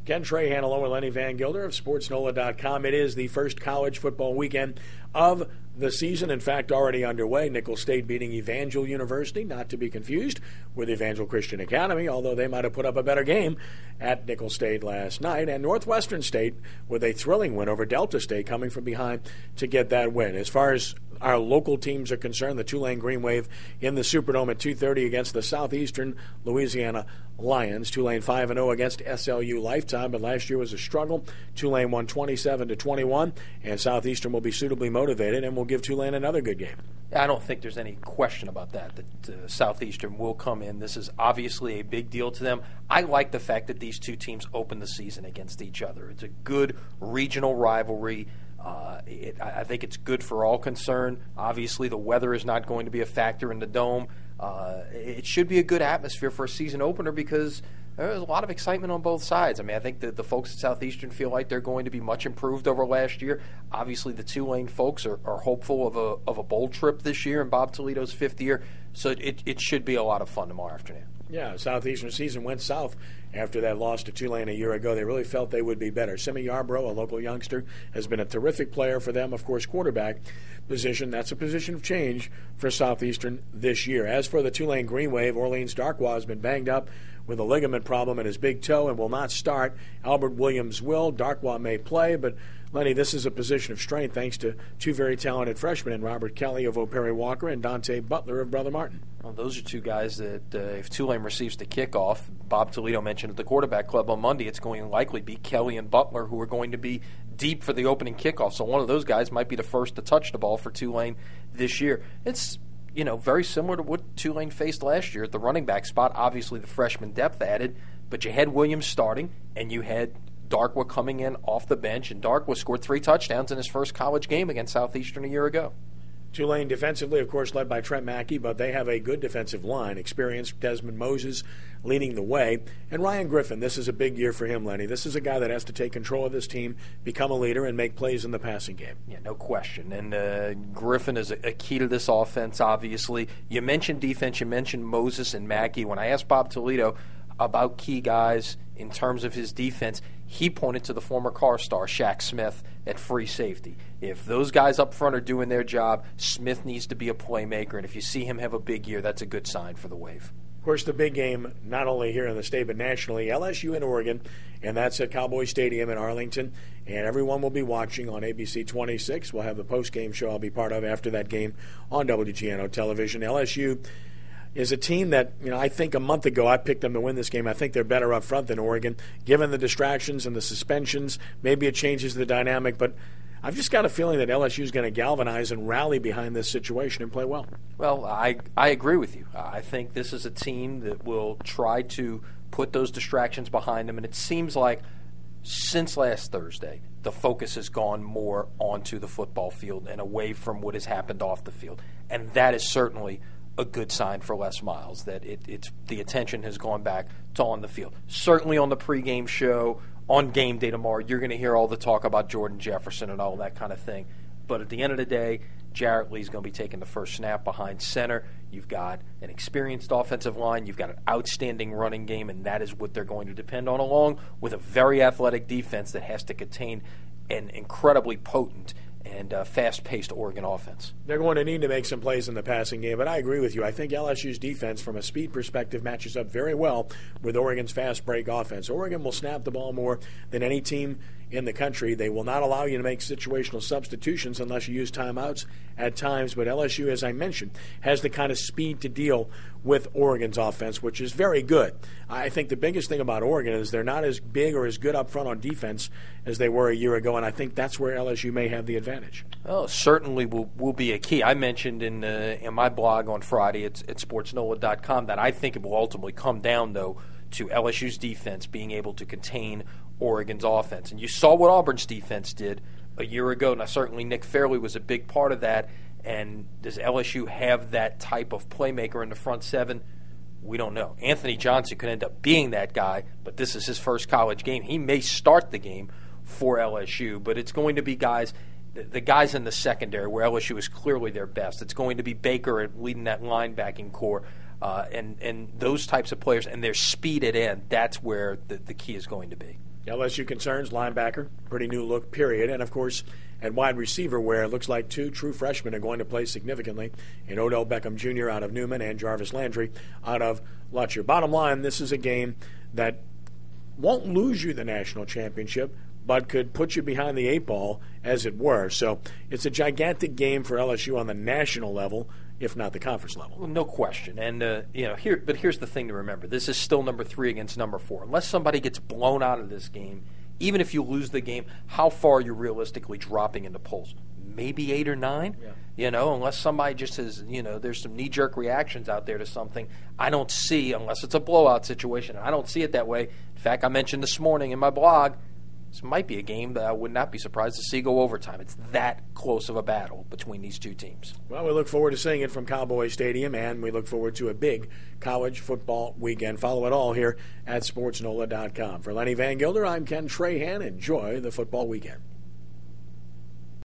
Ken Trahan along with Lenny Vangilder of SportsNola.com. It is the first college football weekend of the season, in fact, already underway. Nicholls State beating Evangel University, not to be confused with Evangel Christian Academy, although they might have put up a better game at Nicholls State last night. And Northwestern State with a thrilling win over Delta State, coming from behind to get that win. As far as our local teams are concerned, the Tulane Green Wave in the Superdome at 2:30 against the Southeastern Louisiana Lions. Tulane 5-0 against SLU Lifetime, but last year was a struggle. Tulane won 27-21, and Southeastern will be suitably motivated and will give Tulane another good game. I don't think there's any question about that Southeastern will come in. This is obviously a big deal to them. I like the fact that these two teams open the season against each other. It's a good regional rivalry. I think it's good for all concerned. Obviously, the weather is not going to be a factor in the Dome. It should be a good atmosphere for a season opener because there's a lot of excitement on both sides. I mean, I think that the folks at Southeastern feel like they're going to be much improved over last year. Obviously, the Tulane folks are hopeful of a bowl trip this year in Bob Toledo's fifth year. So it should be a lot of fun tomorrow afternoon. Yeah, Southeastern season went south after that loss to Tulane a year ago. They really felt they would be better. Simi Yarbrough, a local youngster, has been a terrific player for them. Of course, quarterback position, that's a position of change for Southeastern this year. As for the Tulane Green Wave, Orleans Darkwa has been banged up with a ligament problem in his big toe and will not start. Albert Williams will. Darkwa may play, but Lenny, this is a position of strength thanks to two very talented freshmen in Robert Kelly of O'Perry Walker and Dante Butler of Brother Martin. Well, those are two guys that if Tulane receives the kickoff, Bob Toledo mentioned at the quarterback club on Monday, it's going to likely be Kelly and Butler who are going to be deep for the opening kickoff. So one of those guys might be the first to touch the ball for Tulane this year. It's very similar to what Tulane faced last year at the running back spot. Obviously, the freshman depth added, but you had Williams starting, and you had Darkwa coming in off the bench, and Darkwa scored 3 touchdowns in his first college game against Southeastern a year ago. Tulane defensively, of course, led by Trent Mackey, but they have a good defensive line. Experienced Desmond Moses leading the way. And Ryan Griffin, this is a big year for him, Lenny. This is a guy that has to take control of this team, become a leader, and make plays in the passing game. Yeah, no question. And Griffin is a key to this offense, obviously. You mentioned defense. You mentioned Moses and Mackey. When I asked Bob Toledo about key guys in terms of his defense, he pointed to the former Carr star, Shaq Smith, at free safety. If those guys up front are doing their job, Smith needs to be a playmaker, and if you see him have a big year, that's a good sign for the Wave. Of course, the big game, not only here in the state but nationally, LSU in Oregon, and that's at Cowboy Stadium in Arlington, and everyone will be watching on ABC 26. We'll have the post-game show I'll be part of after that game on WGNO television. LSU is a team that, I think a month ago I picked them to win this game. I think they're better up front than Oregon. Given the distractions and the suspensions, maybe it changes the dynamic, but I've just got a feeling that LSU is going to galvanize and rally behind this situation and play well. Well, I agree with you. I think this is a team that will try to put those distractions behind them, and it seems like since last Thursday, the focus has gone more onto the football field and away from what has happened off the field, and that is certainly a good sign for Les Miles, that it's the attention has gone back to on the field. Certainly on the pregame show, on game day tomorrow, you're going to hear all the talk about Jordan Jefferson and all that kind of thing. But at the end of the day, Jarrett Lee's going to be taking the first snap behind center. You've got an experienced offensive line. You've got an outstanding running game, and that is what they're going to depend on, along with a very athletic defense that has to contain an incredibly potent and fast-paced Oregon offense. They're going to need to make some plays in the passing game, but I agree with you. I think LSU's defense, from a speed perspective, matches up very well with Oregon's fast-break offense. Oregon will snap the ball more than any team in the country. They will not allow you to make situational substitutions unless you use timeouts at times, but LSU, as I mentioned, has the kind of speed to deal with Oregon's offense, which is very good. I think the biggest thing about Oregon is they're not as big or as good up front on defense as they were a year ago, and I think that's where LSU may have the advantage. Well, certainly will be a key. I mentioned in my blog on Friday at SportsNola.com that I think it will ultimately come down, though, to LSU's defense being able to contain Oregon's offense. And you saw what Auburn's defense did a year ago. Now, certainly Nick Fairley was a big part of that. And does LSU have that type of playmaker in the front seven? We don't know. Anthony Johnson could end up being that guy, but this is his first college game. He may start the game for LSU, but it's going to be the guys in the secondary where LSU is clearly their best. It's going to be Baker leading that linebacking core. and those types of players and their speed at end, that's where the key is going to be. LSU concerns, linebacker, pretty new look, period. And, of course, at wide receiver, where it looks like 2 true freshmen are going to play significantly in Odell Beckham Jr. out of Newman and Jarvis Landry out of Lutcher. Bottom line, this is a game that won't lose you the national championship, but could put you behind the 8 ball, as it were. So it's a gigantic game for LSU on the national level, if not the conference level. Well, no question. And but here's the thing to remember: this is still number 3 against number 4. Unless somebody gets blown out of this game, even if you lose the game, how far are you realistically dropping in the polls? Maybe 8 or 9. Yeah. Unless somebody just says, there's some knee-jerk reactions out there to something. I don't see, unless it's a blowout situation. I don't see it that way. In fact, I mentioned this morning in my blog, this might be a game that I would not be surprised to see go overtime. It's that close of a battle between these two teams. Well, we look forward to seeing it from Cowboy Stadium, and we look forward to a big college football weekend. Follow it all here at SportsNola.com. For Lenny Vangilder, I'm Ken Trahan. Enjoy the football weekend.